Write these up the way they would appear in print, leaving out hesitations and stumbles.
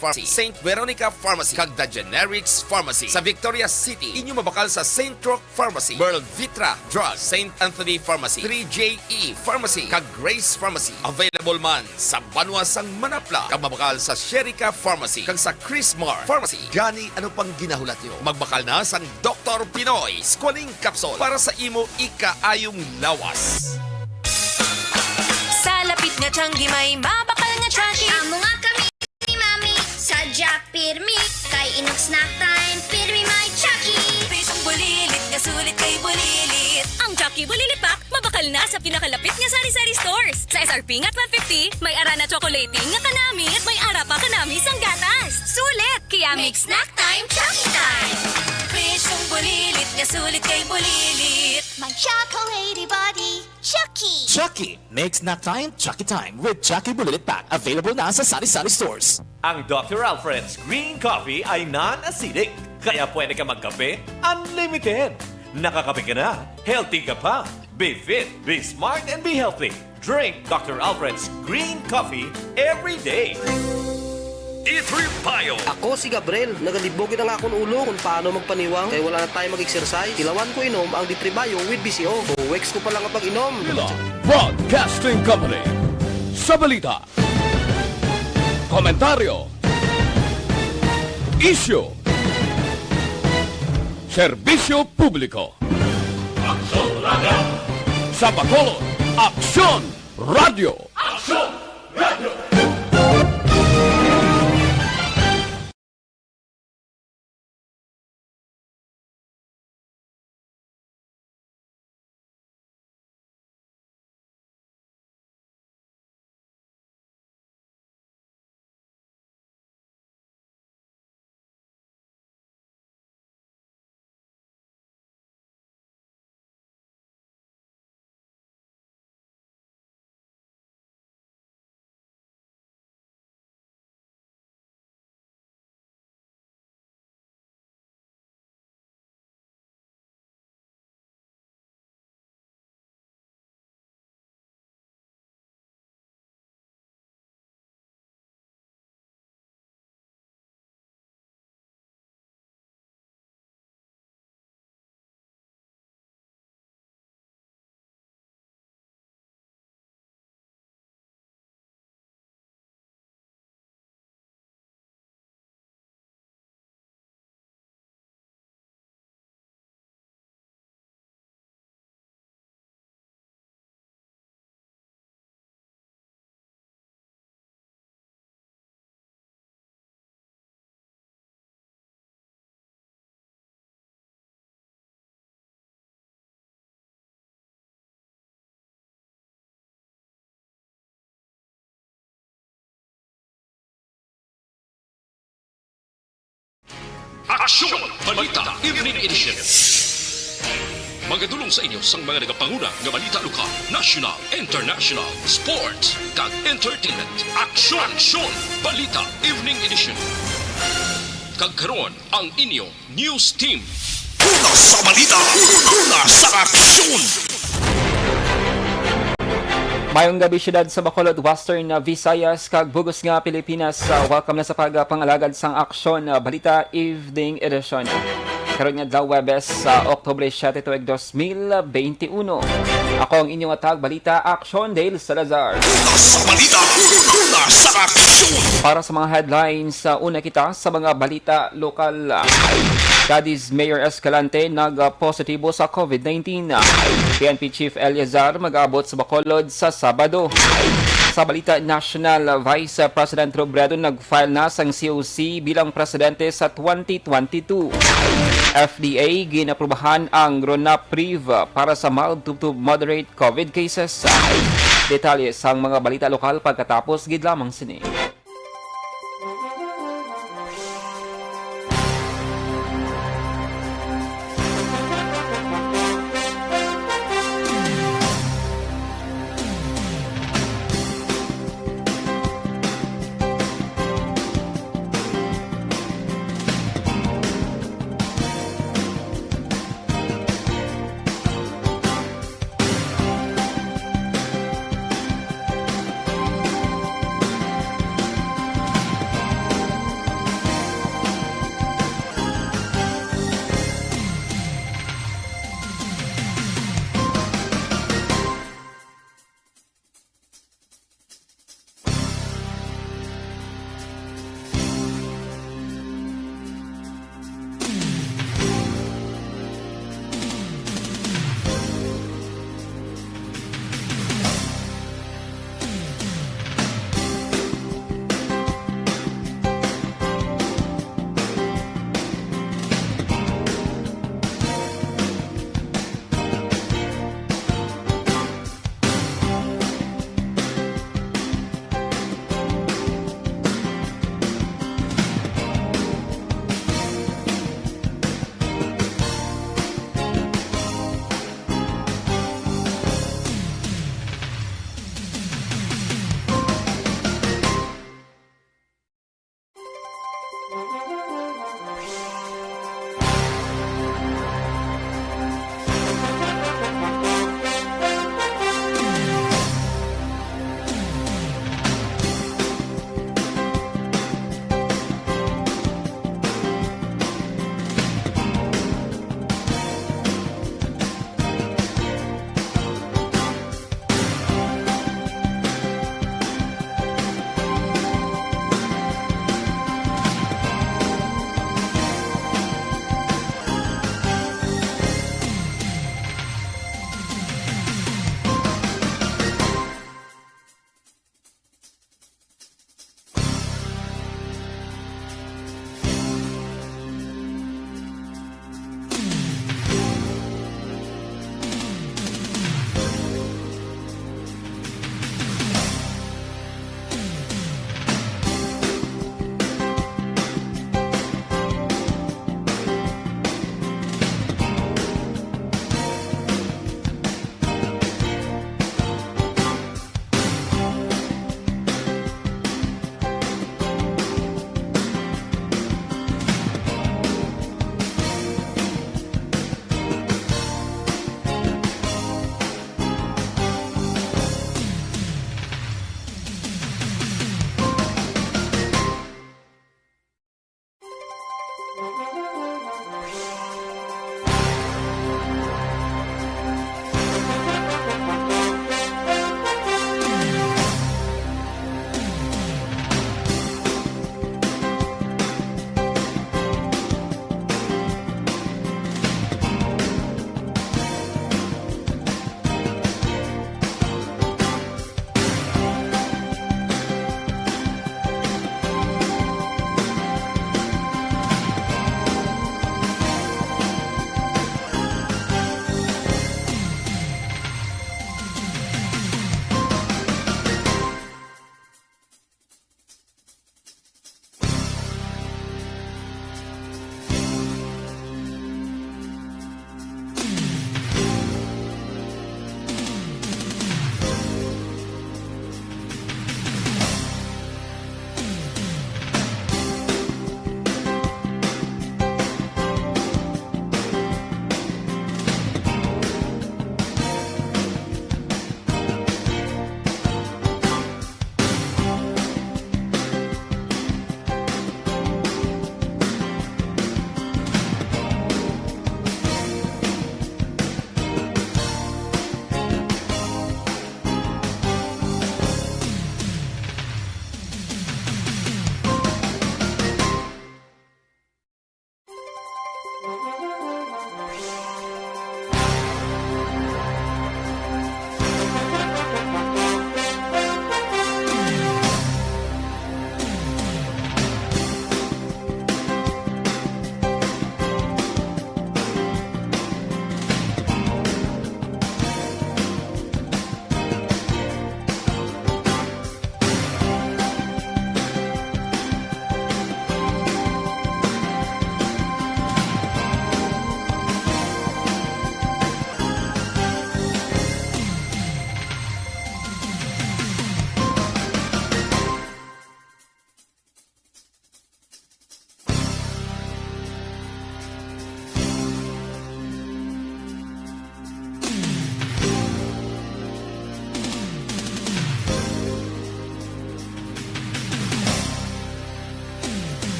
Pharmacy, St. Veronica Pharmacy, kag The Generics Pharmacy. Sa Victoria City, inyo mabakal sa St. Roque Pharmacy, Merl Vitra Drug, St. Anthony Pharmacy, 3JE Pharmacy, kag Grace Pharmacy. Available man sa Banwasang Manapla, kag mabakal sa Sherika Pharmacy, kag sa Chrismar Pharmacy. Gani, ano pang ginahulat nyo? Magbakal na sang Dr. Pinoy Squalene Capsule para sa imo ikaayong lawas. Sa lapit nga tiyanggi may mabakal nga Chucky. Amo nga kami ni Mami, sadya pirmi, kay inog snack time, pirmi may Chucky. Pisong bulilit nga sulit kay bulilit. Ang Chucky Bulilit Pack, mabakal na sa pinakalapit nga sari-sari stores. Sa SRP nga 1250, may ara na chocolating nga kanami at may ara pa kanami sang gatas. Sulit! Kaya Make snack time, Chucky time. Pisong bulilit nga sulit kay bulilit. My chocolatey body, Chucky. Chucky, make snack time, Chucky time with Chucky Bulilit Pack. Available na sa sari-sari stores. Ang Dr. Alfred's Green Coffee ay non-acidic, kaya pwede ka magkape unlimited. Nakakape ka na, healthy ka pa. Be fit, be smart, and be healthy. Drink Dr. Alfred's Green Coffee every day. Itripayo. Ako si Gabriel, nagalibogin ang akong ulo kung paano magpaniwang kaya wala na tayo mag-exercise. Kilawan ko inom ang Ditribayo with BCO. Weeks ko pa lang kapag inom. Broadcasting Company. Sa balita. Komentaryo. Issue. Serbisyo publiko. Aksyon Radio. Sa Bacolod, Aksyon Radio. Aksyon Radio. Aksyon! Balita Evening Edition. Magadulong sa inyo sang mga nagapanguna nga balita lokal, national, international, sports, kag entertainment. Aksyon! Balita Evening Edition. Kag karon ang inyo news team. Una sa balita, una sa aksyon. Mayong gabi syudad sa Bacolod, Western Visayas, kag bugos nga Pilipinas. Welcome na sa pagpangalagad sang Aksyon Balita Evening Edition. Karon nga daw Webes sa Oktubre 7, 2021. Ako ang inyong atag balita Aksyon Dale Salazar. Una sa balita, una sa aksyon. Para sa mga headlines, una kita sa mga balita lokal. Cadiz Mayor Escalante nag-positibo sa COVID-19. PNP Chief Eliazar mag-abot sa Bacolod sa Sabado. Sa balita national, Vice President Robredo nag-file na sang COC bilang presidente sa 2022. FDA ginaprubahan ang Ronapriv para sa mild to moderate COVID cases. Detalye sa mga balita lokal pagkatapos gid lamang sini.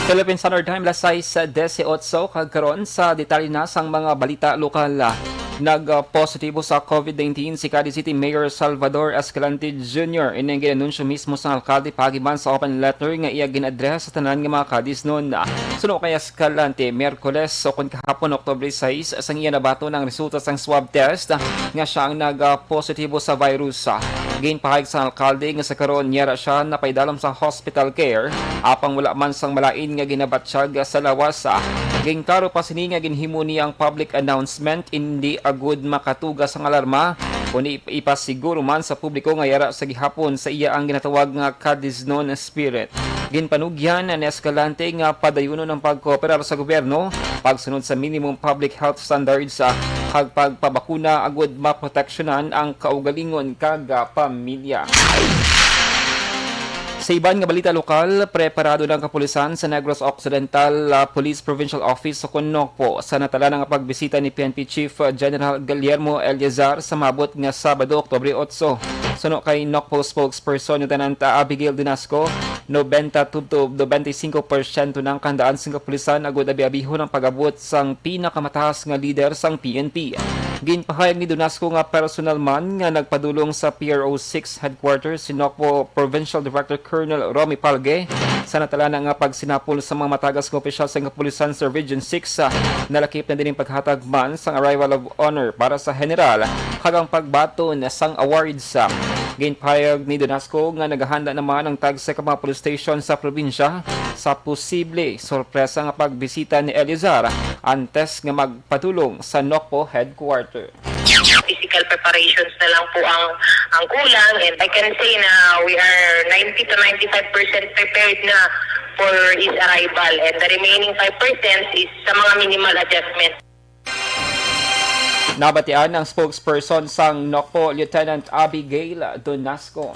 Philippine Standard Time lasay sa 18 kagkaron sa detalye na sang mga balita lokal. Nag-positibo sa COVID-19 si Cadiz City Mayor Salvador Escalante Jr. Inang ginanunsyo mismo sa alkalde pagiban sa open letter nga iya ginadresa sa tanan nga mga Cadiz noon. Suno kay Escalante, Miyerkules o kun kahapon Oktubre 6 sang iya nabato ng resulta sang swab test nga siya ang nag-positibo sa virus. Ginpahayag sa alkalde nga sa karon niya siya napaidalom sa hospital care apang wala man sang malain nga ginabatsyag sa lawas. Gingklaro pa sini nga ginhimo niya ang public announcement hindi agud makatugas ang alarma kundi ipasiguro man sa publiko nga yara sa gihapon sa iya ang ginatawag nga Cadiznon spirit. Ginpanugyan ni Escalante nga padayunon ng pagkooperar sa gobyerno pagsunod sa minimum public health standards sa pagpabakuna agud maproteksyonan ang kaugalingon kag pamilya. Sa iban nga balita lokal, preparado ng kapulisan sa Negros Occidental Police Provincial Office sa Conocpo sa natala nga pagbisita ni PNP Chief General Guillermo Eleazar sa mabot nga Sabado, Oktubre 8. Suno kay Nocpo spokesperson Lieutenant Abigail Dinasco, 90-95% ng kandaan sa kapulisan agud abi-abiho ng pag-abot sang pinakamataas nga leader sang PNP. Ginpahayag ni Dinasco nga personal man nga nagpadulong sa PRO 6 headquarters si Nocpo Provincial Director Colonel Romy Palge sa natala nga pagsinapol sa mga matagas ng opisyal sa kapulisan sa Region 6 nalakip na din ang paghatag man sang arrival of honor para sa general kagang pagbaton sang awards. Ginpahayag ni Dinasco nga naghahanda naman ang tag sa mga police station sa probinsya sa posible sorpresa nga pagbisita ni Eleazar antes nga magpatulong sa Nocpo headquarter. Physical preparations na lang po ang kulang, and I can say na we are 90-95% prepared na for his arrival, and the remaining 5% is sa mga minimal adjustments. Nabatian ng spokesperson sang Nocpo Lieutenant Abigail Donasco.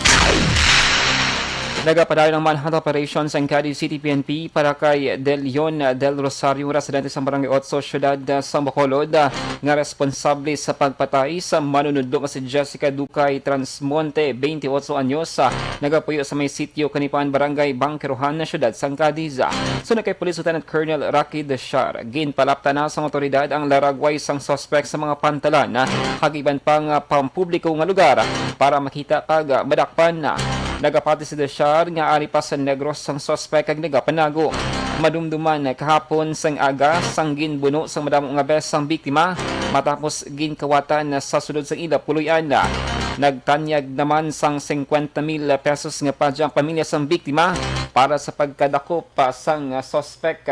Nagapadayon ng manhunt operations ang Cadiz City PNP para kay Del Leon Del Rosario, residente sa Barangay 8, Syudad sa Bacolod, nga responsable sa pagpatay sa manunudlo nga si Jessica Ducay Transmonte, 28 anyos, nagapuyo sa may sitio Kanipan, Barangay Bangkerohan na Syudad sang Cadiz. Sunod kay Police Lieutenant Colonel Rocky Deshar, ginpalapta na sa otoridad ang laragway sang suspect sa mga pantalan na kagiban pang pampubliko nga lugar para makita kag madakpan na. Nagapati si Deshar nga ari pa sa Negros sang suspect kag nagapanago. Madumduman kahapon sang aga sang ginbuno sang madamo nga bes sang biktima matapos ginkawatan sa sulod sang ila puloy-an. Nagtanyag naman sang 50,000 pesos nga padya ang pamilya sang biktima para sa pagkadakop sang suspect.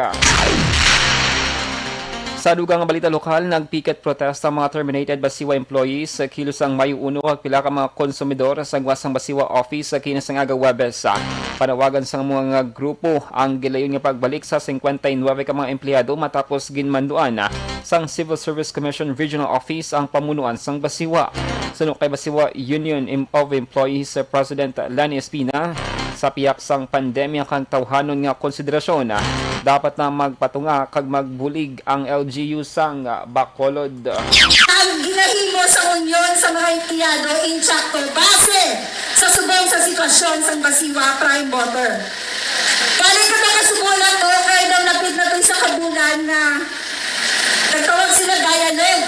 Sa dugang balita lokal, nagpiket protesta ang mga terminated Basiwa employees sa kilos ang Mayo 1 at pila ka mga konsumidor sa Gwasang Basiwa office sa kinasang aga Webes. Panawagan sa mga grupo ang gilayon nga pagbalik sa 59 ka mga empleyado matapos ginmanduan sang Civil Service Commission Regional Office ang pamunuan sang Basiwa. Sunod kay Basiwa Union of Employees President Lani Espina, sa piyak sang pandemya kang tawhanon nga konsiderasyon dapat na magpatunga kag magbulig ang LGU sang Bacolod. Ang ginahimo sa union sa mga empleyado in chapter base sa subong sa sitwasyon sang Basiwa Prime Motor. Kali ka na kasubulan to kay daw napit na to sa kabulan na nagtawag sila dialogue.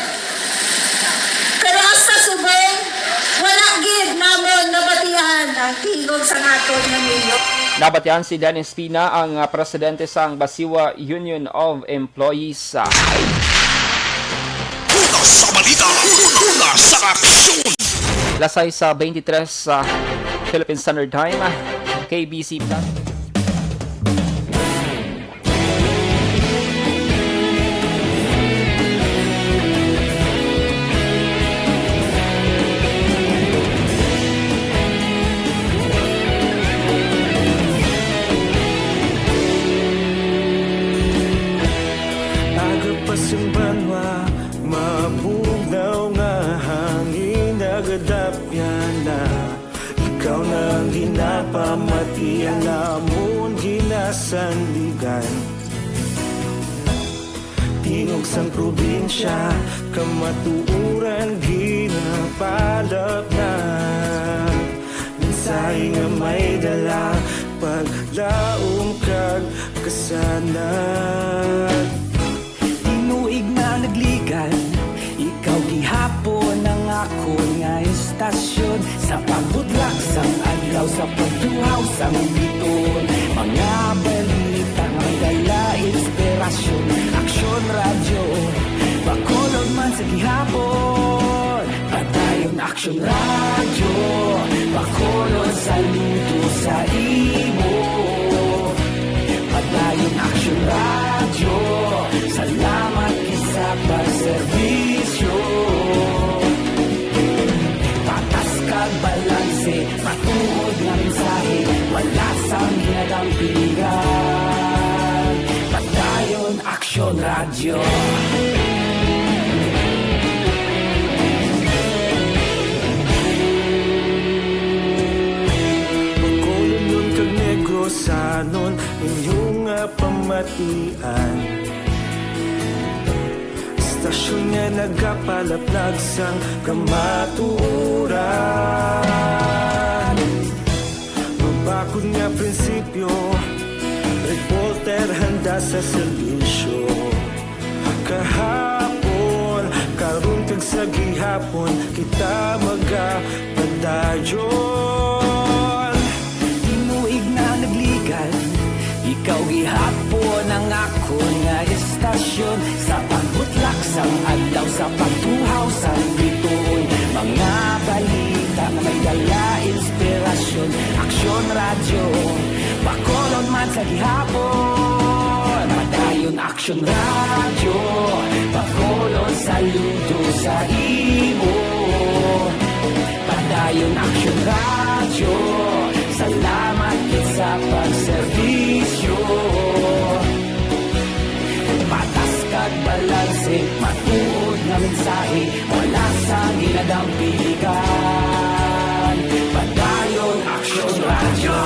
Pero sa subong wala gid namon nabatihan ang tingog sa naton nga niyo. Nabatian si Dan Espina, ang presidente sang Basiwa Union of Employees. Una sa balita, una sa aksyon. Lasay sa 23 sa Philippine Standard Time, KBC Plus. Pasimbanwa, mabugnaw nga hangin nagadapyan na. Ikaw nang ginapamatian namon ginasandigan. Tingog sang probinsya, kamatuuran ginapalap na. Minsay nga may dala, paglaom kag kasan ako nga istasyon sa pagbudlak sang adlaw sa pagtuhaw sang biton. Mga balita nga dala inspirasyon, aksyon radyo, bakolod man sa gihapon. Padayon aksyon radyo, bakolod sa luto sa imo. Padayon aksyon radyo, salamat sa pagserbisyo. Patas kag balanse, matuod nga mensahe, wala sang ginagampingan. Padayon aksyon radyo. Pagkulong nun kag negrosanon, inyong pamatian. Stasyon nga nagapalaplag sang kamatuuran. Mabakod nga prinsipyo, reporter handa sa serbisyo. Kahapon, karon kag sa gihapon, kita magapadayon. Tinuig na nagligan, ikaw gihapon ang ako nga istasyon sa pagbutlak sang adlaw sa pagtuhaw sang bituon. Mga balita nga may dala inspirasyon, aksyon radyo, bakolod man sa gihapon. Padayon aksyon radyo, bakolod sa luto sa imo. Padayon aksyon radyo, salamat sa pagserbisyo. Patas kag balanse, matuod nga mensahe, wala sa ginadampiligan. Padayon aksyon radyo.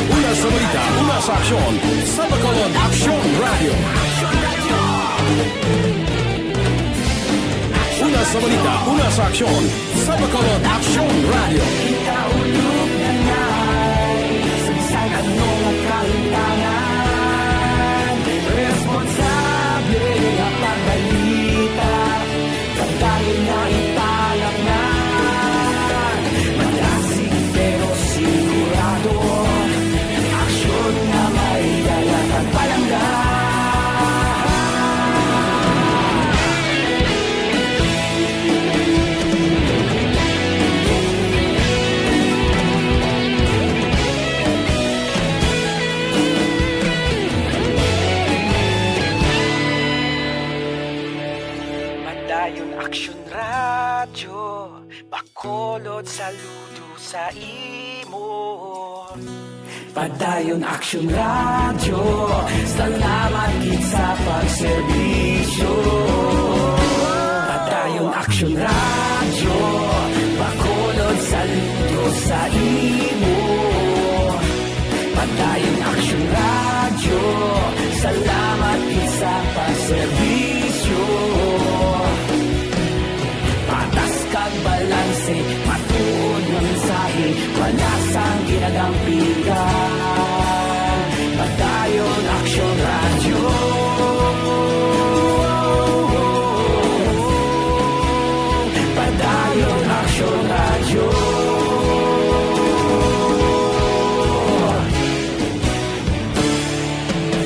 Una sa balita, una sa aksyon, sa Bacolod Aksyon Radio. Una sa balita, una sa aksyon, sa Bacolod Aksyon Radio. Kita ulog na na'y sagsag ano nga kahintangan. Responsable nga pagbalita, pagdayon na italak na. Malasig pero sigurado, aksyon na may dala kang palanggan. Padayon aksyon radyo, bakolod saludo sa imo. Padayon aksyon radyo, salamat gid sa pagserbisyo. Padayon aksyon radyo, bakolod saludo sa imo. Padayon aksyon radyo, salamat gid sa pagserbisyo. Patas kag balanse, matuod nga mensahe, wala sang ginagampingan. Padayon aksyon radyo. Padayon aksyon radyo.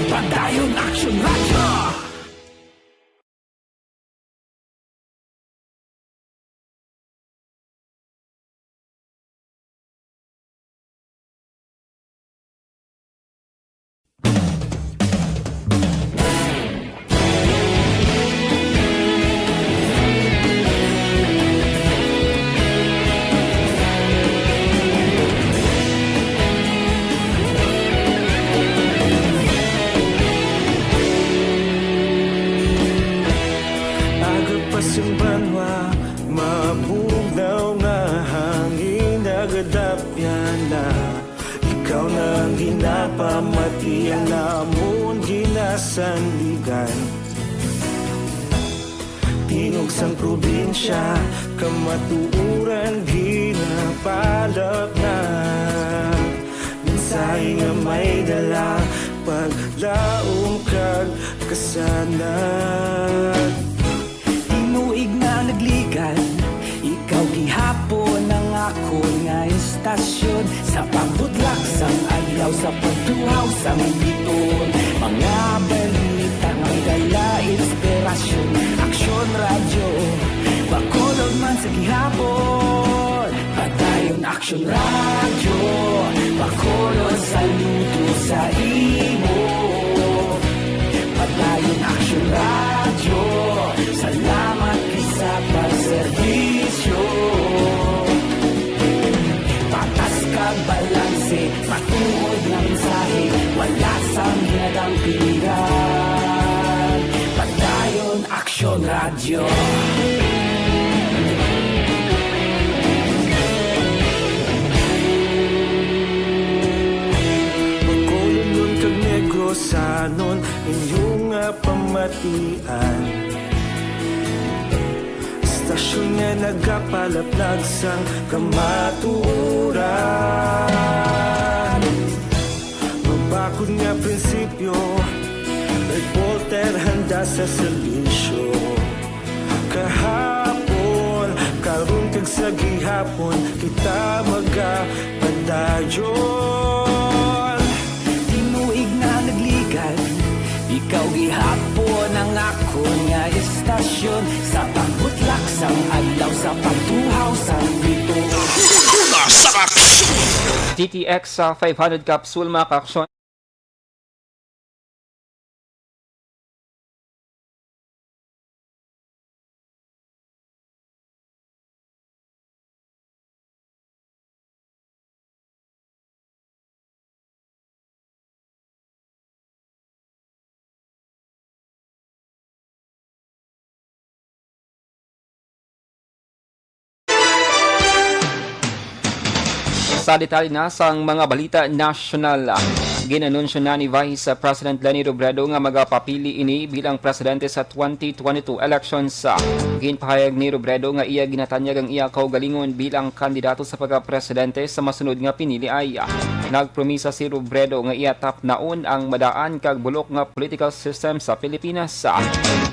Padayon aksyon radyo. Yung banwa, mabugnaw nga hangin nagadapyan na. Ikaw na ang ginapamatian namon ginasandigan. Tinog sang probinsya, kamatuuran ginapalap na. Mensahe nga may dala, paglaom kag kasanat. istasyon sa pagbudlak sang adlaw sa pagtuhaw sang biton. Mga balita nga dala inspirasyon, aksyon radyo, bakolod man sa gihapon. Padayon aksyon radyo, bakolod sa luto sa imo. Padayon aksyon radyo, salamat sa pagserbisyo. Patas kag balanse, matuod na mensahe, wala sang hinadang pilihan. Padayon aksyon radyo. Bakolon nun kag negrosanon, inyong pamatian. Istasyon nga nagapalaplag sang kamaturan. Mabakod nga prinsipyo, reporter handa sa serbisyo. Kahapon, karong kag sa gihapon, kita magapadayon. Tinuig na nagligan, ikaw gihapon ang ako nga istasyon sa pagbutlak sang adlaw sa pagtuhaw sang bito. Una sa aksyon! GTX 500 capsule mga ka-aksyon. Sa detalye na sang mga balita nasyonal, ginanunsyo na ni Vice President Leni Robredo nga magapapili ini bilang presidente sa 2022 elections. Ginpahayag ni Robredo nga iya ginatanyag ang iya kaugalingon bilang kandidato sa pagka-presidente sa masunod nga pinili ay. Nagpromisa si Robredo nga iya tap naon ang madaan kag bulok nga political system sa Pilipinas.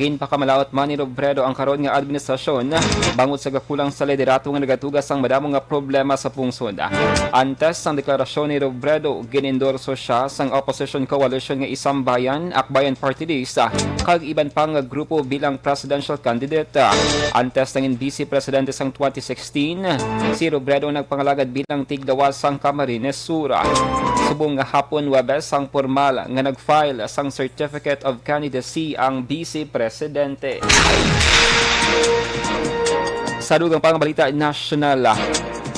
Ginpakamalaot man ni Robredo ang karon nga administrasyon bangod sa gakulang sa liderato nga nagatugas ang madamo nga problema sa pungsod. Antes ang deklarasyon ni Robredo, ginendorso siya sang opposition coalition nga Isang Bayan, Akbayan Party List, kag iban pang grupo bilang presidential candidate. Antes ng Vice Presidente sang 2016, si Robredo nagpangalagad bilang tigdawas sang Camarines Sur. Subong nga hapon Webes ang formal nga nag-file sang Certificate of Candidacy ang Vice Presidente. Sa dugang pang balita nasyonal,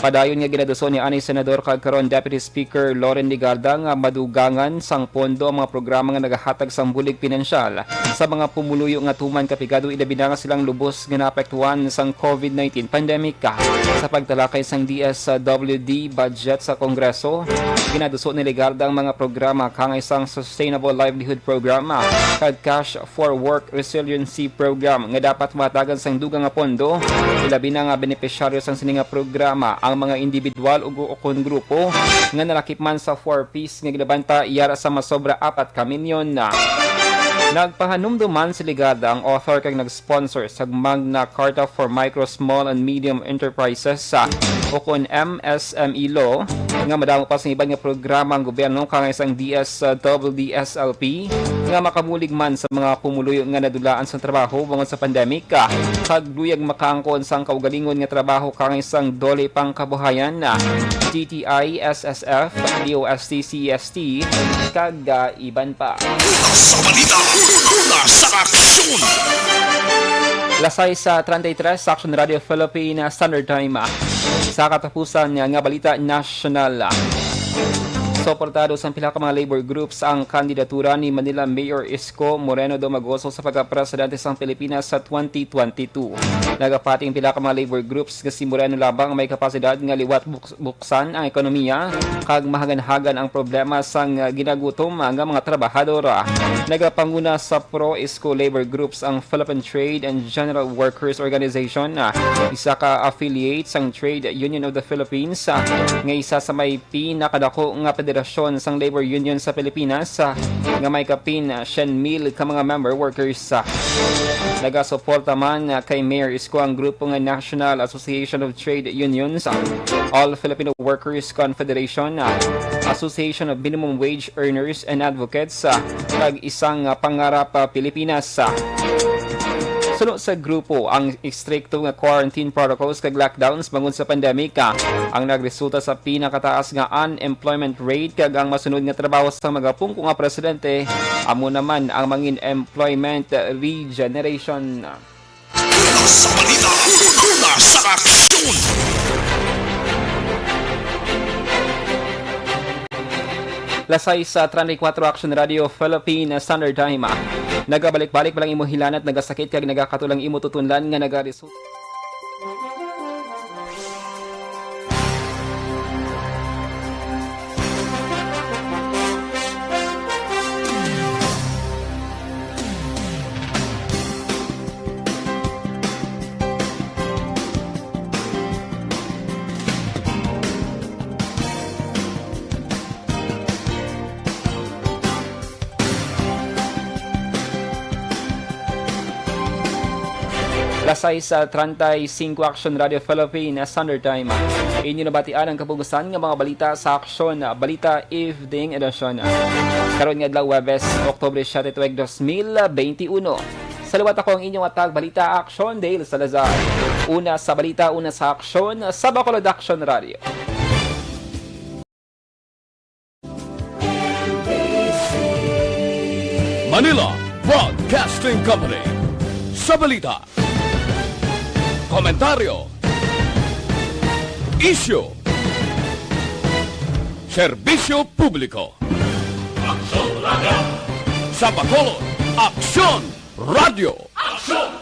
padayon nga ginaduson ni ani Senador kag karon Deputy Speaker Loren Ligarda nga madugangan sang pondo ang mga programa nga nagahatag sang bulig pinansyal sa mga pumuluyo nga tuman kapigado ilabi na nga silang lubos nga naapektuhan sang COVID-19 pandemic. Sa pagtalakay sang DSWD budget sa Kongreso, ginaduson ni Ligarda ang mga programa kang isang Sustainable Livelihood Program kag Cash for Work Resiliency Program nga dapat matagan sang dugang nga pondo ilabi na nga benepisyaryo sang sininga programa ang mga individual o kon grupo nga nalakip man sa 4-piece nga ginabanta iyara sa masobra 4 ka milyon na. Nagpahanumduman si Ligarda ang author kag nag-sponsor sa Magna Carta for Micro, Small and Medium Enterprises o kon MSME Law nga madamo pa sa iban nga programa ang gobyerno kang isang DSWD-SLP nga makamulig man sa mga pumuluyo nga nadulaan sa trabaho bangod sa pandemic kag luyag makaangkon sang kaugalingon nga trabaho kang isang dole pang kabuhayan na TTI, SSF, DOST, CST kag iban pa. Sa balita, una sa aksyon! Lasay sa 33 sa Aksyon Radio Philippine Standard Time. Sa katapusan nga balita nasyonal, suportado sa pila ka mga labor groups ang kandidatura ni Manila Mayor Isko Moreno Domagoso sa pagka-presidente sa Pilipinas sa 2022. Nagapating pila ka mga labor groups nga si Moreno labang may kapasidad nga liwat buksan ang ekonomiya kag mahagan-hagan ang problema sang ginagutom nga mga trabahador. Nagapanguna sa pro-Isko labor groups ang Philippine Trade and General Workers Organization, isa ka affiliate sang Trade Union of the Philippines nga isa sa may pinakadako nga Konfederasyon sang Labor Union sa Pilipinas nga may kapin 100,000 ka mga member workers. Nagasuporta man kay Mayor Isko ang grupo nga National Association of Trade Unions, All Filipino Workers Confederation, Association of Minimum Wage Earners and Advocates, kag isang Pangarap Pilipinas. Sunod sa grupo ang stricto nga quarantine protocols kag lockdowns bangod sa pandemic ang nagresulta sa pinakataas nga unemployment rate kag ang masunod nga trabaho sa mga pungko nga presidente amo naman ang mangin employment regeneration. Una sa balita, una sa aksyon. Lasay sa 34 Aksyon Radio Philippine Standard Time. Nagabalik-balik pa lang imo hilanat, nagasakit kag nagakatulang imo tutunlan nga nagaresulta. Lasay sa 35 Aksyon Radio Philippine Standard Time. Inyo nabatian ang kapugusan nga mga balita sa Aksyon Balita Evening Edition. Karon nga adlaw Huwebes, Oktubre 7, 2021. Salawat ako ang inyong atag Balita Aksyon Dale Salazar. Una sa balita, una sa aksyon sa Bacolod Aksyon Radio. Manila Broadcasting Company. Sa balita, komentaryo, issue, serbisyo publiko. Aksyon Radio! Sa Bacolod, Aksyon Radio! Aksyon!